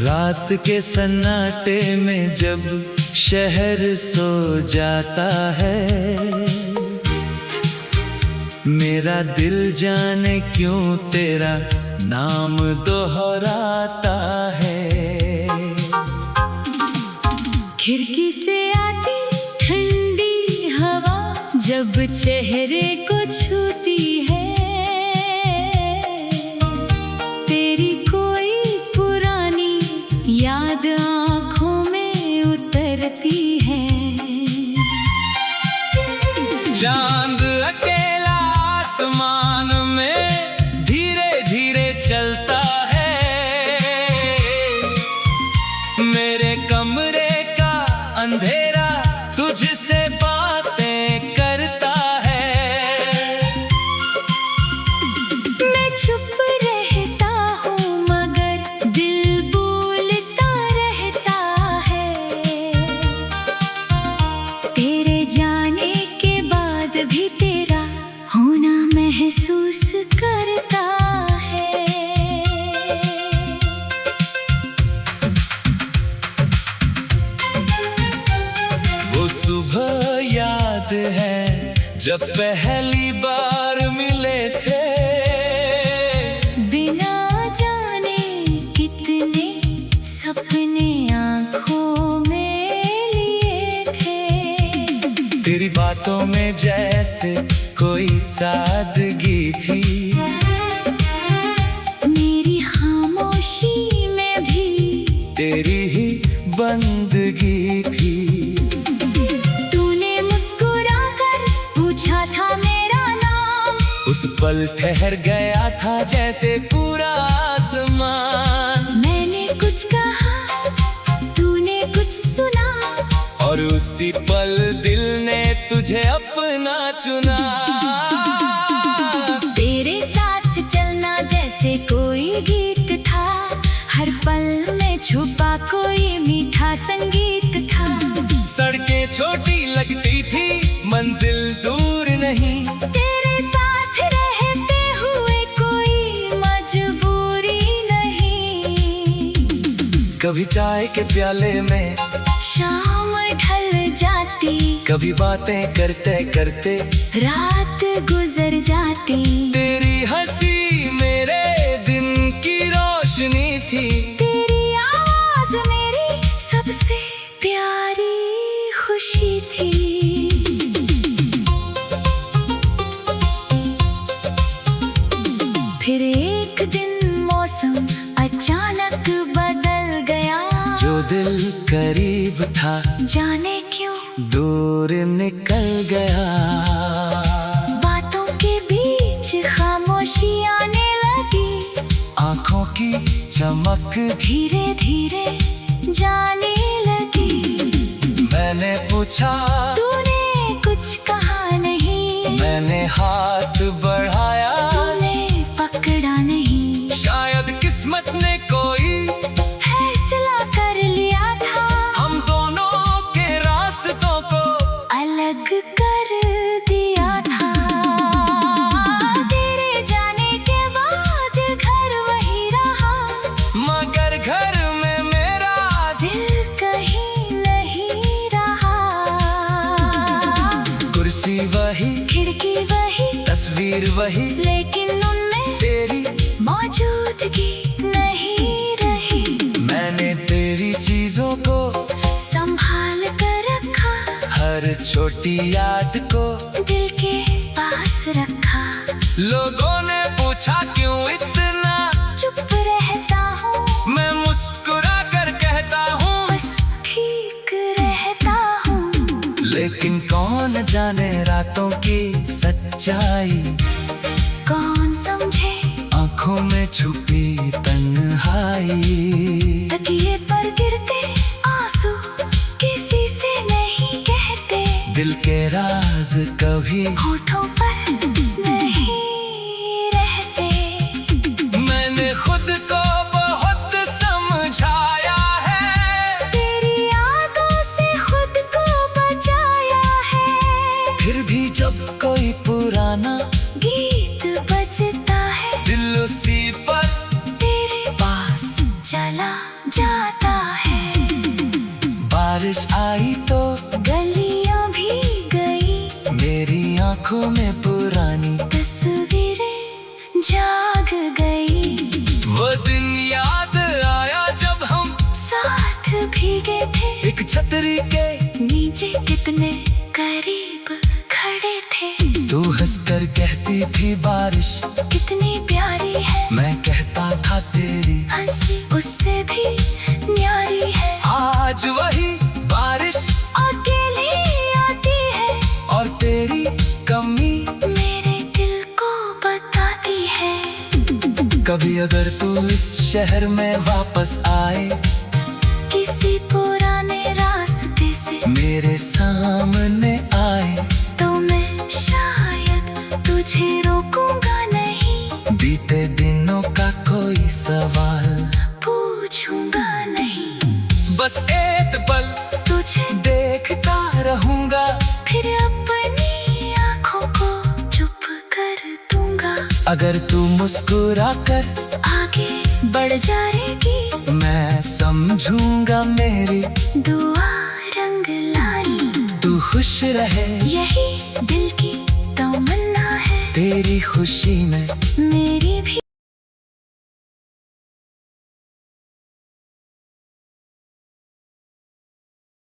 रात के सन्नाटे में जब शहर सो जाता है, मेरा दिल जाने क्यों तेरा नाम दोहराता है। खिड़की से आती ठंडी हवा जब चेहरे को छूती है, तेरी कोई पुरानी याद आँखों में उतरती है। चांद अकेला आसमान में धीरे धीरे चलता है, मेरे कमरे का अंधेरा तुझसे बातें करता है। मैं चुप रहता हूँ मगर दिल बोलता रहता है, तेरे जाने के बाद भी तेरा होना महसूस करता है। वो सुबह याद है जब पहली बार मिले थे, बिना जाने कितने सपने आँखों में लिए थे। तेरी बातों में जैसे कोई सादगी थी, मेरी खामोशी में भी तेरी ही बंदगी थी। तूने मुस्कुराकर पूछा था मेरा नाम, उस पल ठहर गया था जैसे पूरा आसमान। मैंने कुछ कहा तूने कुछ सुना, और उसी पल दिल ने तुझे अपना चुना। तेरे साथ चलना जैसे कोई गीत था, हर पल में छुपा कोई मीठा संगीत था। सड़कें छोटी लगती थी, मंजिल दूर नहीं, तेरे साथ रहते हुए कोई मजबूरी नहीं। कभी चाय के प्याले में शाम ढल जाती, कभी बातें करते करते रात गुजर जाती। तेरी हंसी मेरे दिन की रोशनी थी, तेरी आवाज मेरी सबसे प्यारी खुशी थी। फिर एक दिन मौसम अचानक बदल गया, जो दिल करीब था जाने क्यों दूर निकल गया। बातों के बीच खामोशी आने लगी, आंखों की चमक धीरे धीरे जाने लगी। मैंने पूछा तूने कुछ कहा नहीं, मैंने हाथ बढ़ाया, तूने पकड़ा नहीं। शायद किस्मत ने कोई फैसला कर लिया था, हम दोनों के रास्तों को अलग कर दिया था। तेरे जाने के बाद घर वही रहा, मगर घर में मेरा दिल कहीं नहीं रहा। कुर्सी वही, खिड़की वही, तस्वीर वही, लेकिन उनमें तेरी मौजूदगी नहीं रही। मैंने तेरी चीजों को संभाल कर रखा, हर छोटी याद को दिल के पास रखा। लोगों ने पूछा क्यों इतना चुप रहता हूँ, मैं मुस्कुरा कर कहता हूँ बस ठीक रहता हूँ। लेकिन कौन जाने रातों की सच्चाई, कौन समझे आंखों में छुपी तन्हाई। तकिए पर गिरते आंसू किसी से नहीं कहते, दिल के राज कभी होठों पर नहीं रहते। मैंने खुद को बहुत समझाया है, तेरी यादों से खुद को बचाया है। फिर भी जब कोई पुराना गीत बजता है, दिल उसी पर तेरे पास चला जा बारिश आई तो गलियां भी गई, मेरी आंखों में पुरानी तस्वीरें जाग गई। वो दिन याद आया जब हम साथ भीगे थे, एक छतरी के नीचे कितने करीब खड़े थे। तू हंसकर कहती थी बारिश कितनी प्यारी है, मैं कहता था तेरी हंसी उससे भी न्यारी है। आज वही बारिश अकेली आती है और तेरी कमी मेरे दिल को बताती है। कभी अगर तू इस शहर में वापस आए, किसी पुराने रास्ते से मेरे सामने आए, तो मैं शायद तुझे रोकूंगा नहीं, बीते दिनों का कोई सवाल पूछूंगा नहीं। बस एक पल तुझे देखता रहूंगा, फिर अपनी आंखों को चुप कर दूंगा। अगर तू मुस्कुरा कर आगे बढ़ जाएगी, मैं समझूंगा मेरी दुआ रंग लाई। तू खुश रहे, यही दिल की तमन्ना है, तेरी खुशी में मेरी भी